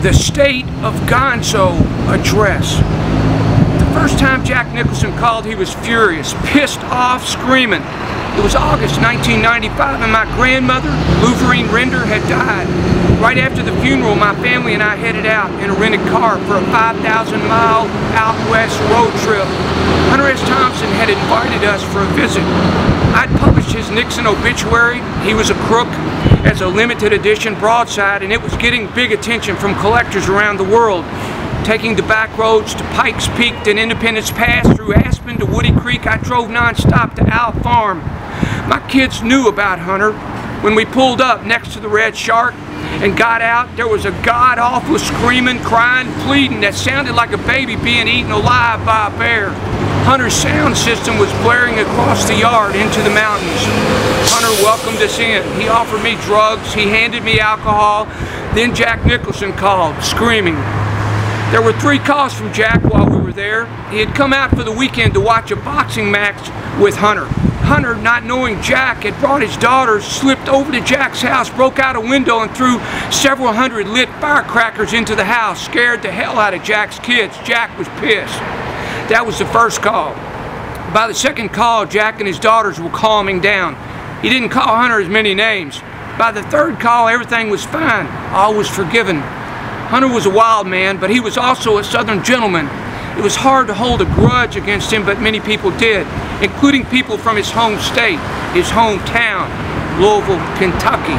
the State of Gonzo address. The first time Jack Nicholson called, he was furious, pissed off, screaming. It was August 1995 and my grandmother, Louverine Render, had died. Right after the funeral, my family and I headed out in a rented car for a 5,000-mile out west road trip. Hunter S. Thompson had invited us for a visit. I'd published his Nixon obituary, He Was a Crook, as a limited edition broadside, and it was getting big attention from collectors around the world. Taking the back roads to Pikes Peak and Independence Pass, through Aspen to Woody Creek, I drove non-stop to Owl Farm. My kids knew about Hunter. When we pulled up next to the Red Shark and got out, there was a god-awful screaming, crying, pleading that sounded like a baby being eaten alive by a bear. Hunter's sound system was blaring across the yard into the mountains. Hunter welcomed us in. He offered me drugs. He handed me alcohol. Then Jack Nicholson called, screaming. There were 3 calls from Jack while we were there. He had come out for the weekend to watch a boxing match with Hunter. Hunter, not knowing Jack, had brought his daughters, slipped over to Jack's house, broke out a window and threw several hundred lit firecrackers into the house, scared the hell out of Jack's kids. Jack was pissed. That was the first call. By the second call, Jack and his daughters were calming down. He didn't call Hunter as many names. By the third call, everything was fine. All was forgiven. Hunter was a wild man, but he was also a Southern gentleman. It was hard to hold a grudge against him, but many people did, including people from his home state, his hometown, Louisville, Kentucky.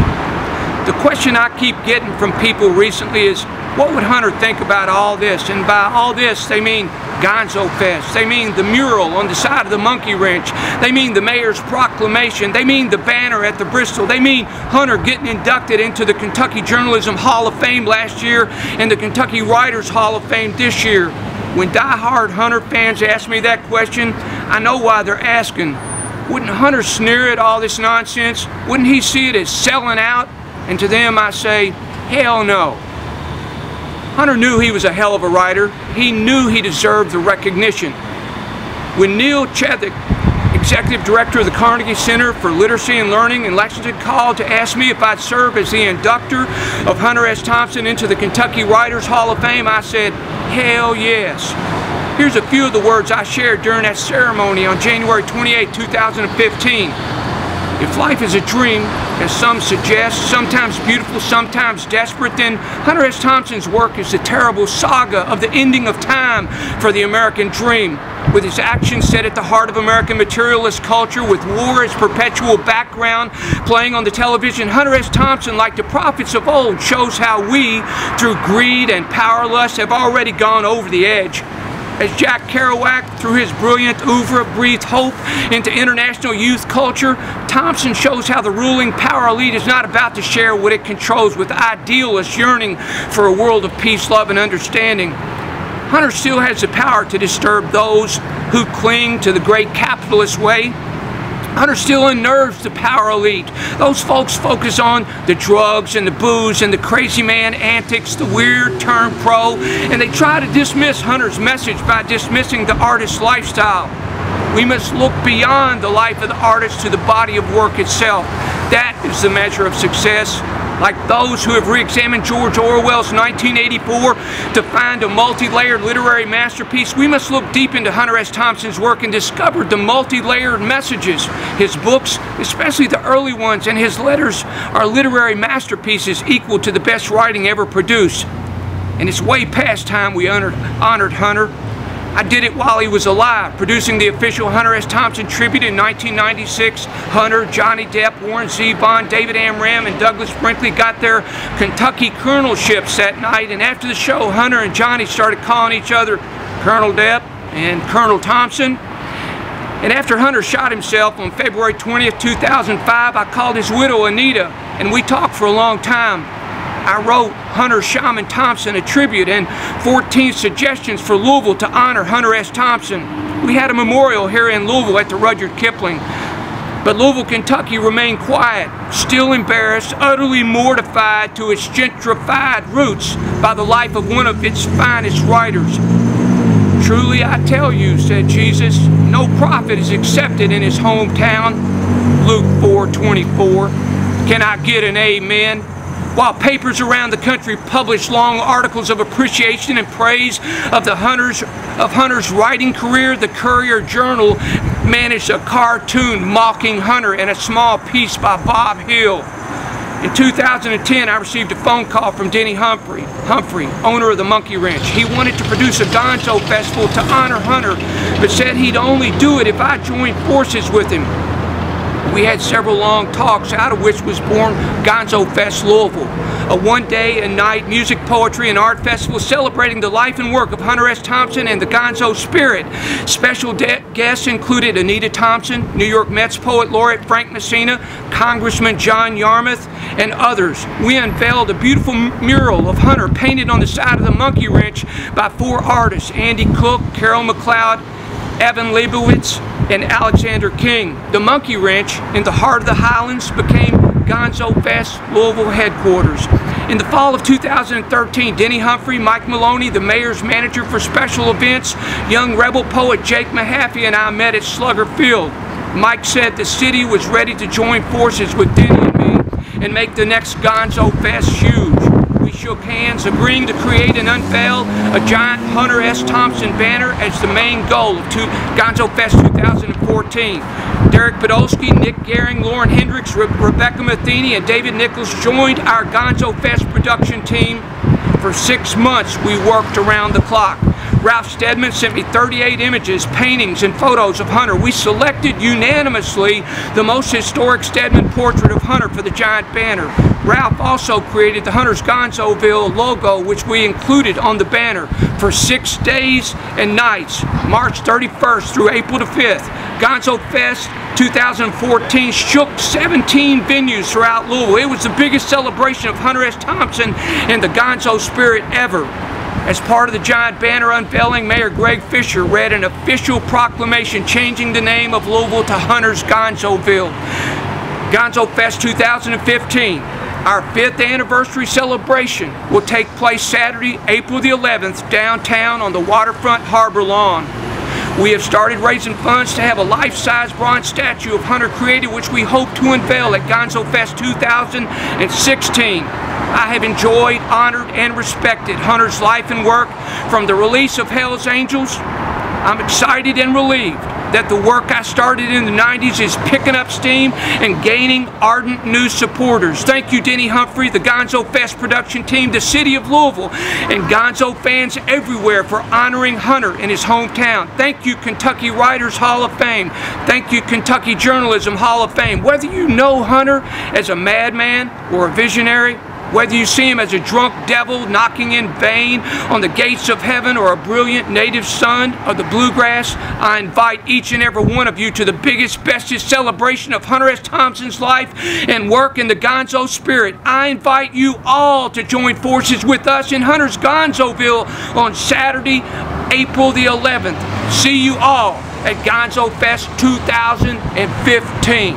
The question I keep getting from people recently is, what would Hunter think about all this? And by all this, they mean Gonzo Fest. They mean the mural on the side of the monkey wrench. They mean the mayor's proclamation. They mean the banner at the Bristol. They mean Hunter getting inducted into the Kentucky Journalism Hall of Fame last year and the Kentucky Writers Hall of Fame this year. When die-hard Hunter fans ask me that question, I know why they're asking. Wouldn't Hunter sneer at all this nonsense? Wouldn't he see it as selling out? And to them I say, hell no. Hunter knew he was a hell of a writer. He knew he deserved the recognition. When Neil Chethik, Executive Director of the Carnegie Center for Literacy and Learning in Lexington, called to ask me if I'd serve as the inductor of Hunter S. Thompson into the Kentucky Writers Hall of Fame, I said, hell yes. Here's a few of the words I shared during that ceremony on January 28, 2015. If life is a dream, as some suggest, sometimes beautiful, sometimes desperate, then Hunter S. Thompson's work is the terrible saga of the ending of time for the American dream. With his actions set at the heart of American materialist culture, with war as perpetual background playing on the television, Hunter S. Thompson, like the prophets of old, shows how we, through greed and power lust, have already gone over the edge. As Jack Kerouac, through his brilliant oeuvre, breathed hope into international youth culture, Thompson shows how the ruling power elite is not about to share what it controls with idealists yearning for a world of peace, love, and understanding. Hunter still has the power to disturb those who cling to the great capitalist way. Hunter still unnerves the power elite. Those folks focus on the drugs and the booze and the crazy man antics, the weird turn pro, and they try to dismiss Hunter's message by dismissing the artist's lifestyle. We must look beyond the life of the artist to the body of work itself. That is the measure of success. Like those who have re-examined George Orwell's 1984 to find a multi-layered literary masterpiece, we must look deep into Hunter S. Thompson's work and discover the multi-layered messages. His books, especially the early ones, and his letters are literary masterpieces equal to the best writing ever produced. And it's way past time we honored Hunter. I did it while he was alive, producing the official Hunter S. Thompson tribute in 1996. Hunter, Johnny Depp, Warren Zevon, David Amram, and Douglas Brinkley got their Kentucky colonelships that night, and after the show, Hunter and Johnny started calling each other Colonel Depp and Colonel Thompson. And after Hunter shot himself on February 20th, 2005, I called his widow, Anita, and we talked for a long time. I wrote Hunter Shaman Thompson a tribute and 14 suggestions for Louisville to honor Hunter S. Thompson. We had a memorial here in Louisville at the Rudyard Kipling. But Louisville, Kentucky remained quiet, still embarrassed, utterly mortified to its gentrified roots by the life of one of its finest writers. Truly I tell you, said Jesus, no prophet is accepted in his hometown. Luke 4:24. Can I get an amen? while papers around the country published long articles of appreciation and praise of Hunter's writing career, the Courier-Journal managed a cartoon mocking Hunter and a small piece by Bob Hill. In 2010, I received a phone call from Denny Humphrey, owner of the Monkey Wrench. He wanted to produce a Gonzo festival to honor Hunter, but said he'd only do it if I joined forces with him. We had several long talks, out of which was born Gonzo Fest Louisville, a one-day and night music, poetry, and art festival celebrating the life and work of Hunter S. Thompson and the Gonzo spirit. Special guests included Anita Thompson, New York Mets poet laureate Frank Messina, Congressman John Yarmouth, and others. We unveiled a beautiful mural of Hunter painted on the side of the Monkey Wrench by 4 artists: Andy Cook, Carol McLeod, Evan Leibowitz, and Alexander King. The Monkey Wrench, in the heart of the Highlands, became Gonzo Fest Louisville headquarters. In the fall of 2013, Denny Humphrey, Mike Maloney, the mayor's manager for special events, young rebel poet Jake Mahaffey, and I met at Slugger Field. Mike said the city was ready to join forces with Denny and me and make the next Gonzo Fest huge. We shook hands, agreeing to create and unveil a giant Hunter S. Thompson banner as the main goal of Gonzo Fest 2014. Derek Podolsky, Nick Gehring, Lauren Hendricks, Rebecca Matheny, and David Nichols joined our Gonzo Fest production team. For 6 months, we worked around the clock. Ralph Steadman sent me 38 images, paintings, and photos of Hunter. We selected unanimously the most historic Steadman portrait of Hunter for the giant banner. Ralph also created the Hunter's Gonzoville logo, which we included on the banner. For 6 days and nights, March 31st through April the 5th, Gonzo Fest 2014 shook 17 venues throughout Louisville. It was the biggest celebration of Hunter S. Thompson and the Gonzo spirit ever. As part of the giant banner unveiling, Mayor Greg Fisher read an official proclamation changing the name of Louisville to Hunter's Gonzoville. Gonzo Fest 2015, our 5th anniversary celebration, will take place Saturday, April the 11th, downtown on the waterfront harbor lawn. We have started raising funds to have a life-size bronze statue of Hunter created, which we hope to unveil at Gonzo Fest 2016. I have enjoyed, honored, and respected Hunter's life and work from the release of Hell's Angels. I'm excited and relieved that the work I started in the 90s is picking up steam and gaining ardent new supporters. Thank you, Denny Humphrey, the Gonzo Fest production team, the city of Louisville, and Gonzo fans everywhere for honoring Hunter in his hometown. Thank you, Kentucky Writers Hall of Fame. Thank you, Kentucky Journalism Hall of Fame. Whether you know Hunter as a madman or a visionary, whether you see him as a drunk devil knocking in vain on the gates of heaven or a brilliant native son of the bluegrass, I invite each and every one of you to the biggest, bestest celebration of Hunter S. Thompson's life and work in the Gonzo spirit. I invite you all to join forces with us in Hunter's Gonzoville on Saturday, April the 11th. See you all at Gonzo Fest 2015.